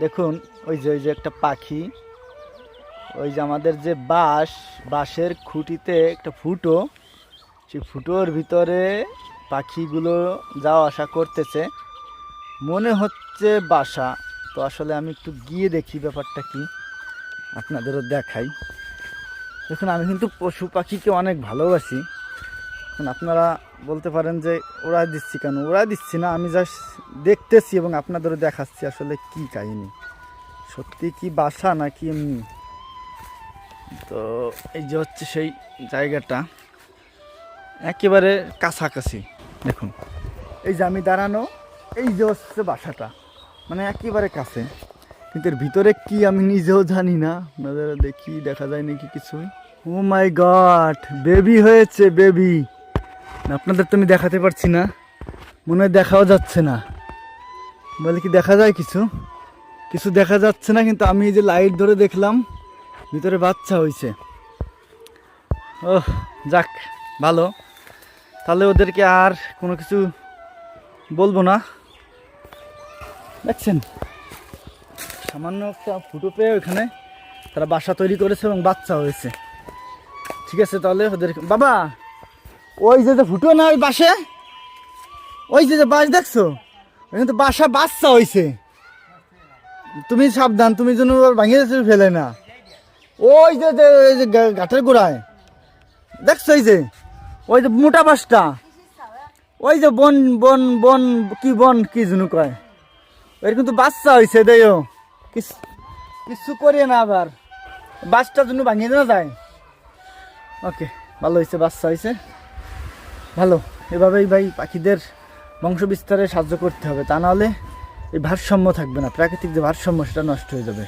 দেখুন ওই যে একটা পাখি, ওই যে আমাদের যে বাঁশের খুঁটিতে একটা ফুটো, সেই ফুটোর ভিতরে পাখিগুলো যাওয়া আসা করতেছে, মনে হচ্ছে বাসা। তো আসলে আমি একটু গিয়ে দেখি ব্যাপারটা কি, আপনাদেরও দেখাই। দেখুন আমি কিন্তু পশু পাখিকে অনেক ভালোবাসি। এখন আপনারা বলতে পারেন যে ওরা দিচ্ছি কেন, ওরা দিচ্ছি না, আমি জাস্ট দেখতেছি এবং আপনাদেরও দেখাচ্ছি আসলে কি কাহিনী, সত্যি কি বাসা নাকি এমনি। তো এই যে হচ্ছে সেই জায়গাটা, একেবারে কাছাকাছি। দেখুন এই যে আমি দাঁড়ানো, এই যে হচ্ছে বাসাটা, মানে একেবারে কাছে। কিন্তু এর ভিতরে কি আমি নিজেও জানি না, আপনাদের দেখি দেখা যায় নাকি কিছুই। ও মাই গড, বেবি হয়েছে, বেবি। আপনাদের তো আমি দেখাতে পারছি না, মনে হয় দেখাও যাচ্ছে না। বলে কি দেখা যায় কিছু কিছু দেখা যাচ্ছে না, কিন্তু আমি এই যে লাইট ধরে দেখলাম ভিতরে বাচ্চা হয়েছে। ওহ যাক, ভালো। তাহলে ওদেরকে আর কোনো কিছু বলবো না। দেখছেন সামান্য একটা ফুটো পেয়ে ওইখানে তারা বাসা তৈরি করেছে এবং বাচ্চা হয়েছে। ঠিক আছে, তাহলে ওদের বাবা, ওই যে ফুটো না ওই বাসে, ওই যে বাস দেখছো, ওইখানে তো বাসা বাচ্চা হয়েছে। তুমি সাবধান, তুমি যেন ভাঙিয়ে ফেলে না। ওই যে ঘাটের গোড়ায় দেখছো, এই যে ওই যে মোটা বাসটা, ওই যে বন বন বন কি যেন কয়, ওই কিন্তু বাচ্চা হয়েছে। দেও কিছু করিয়ে না, আবার বাসটার জন্য ভাঙিয়ে না যায়। ওকে, ভালো হয়েছে, বাচ্চা হয়েছে, ভালো। এভাবেই ভাই পাখিদের বংশ বিস্তারে সাহায্য করতে হবে, তা নাহলে এই ভারসাম্য থাকবে না, প্রাকৃতিক যে ভারসাম্য সেটা নষ্ট হয়ে যাবে।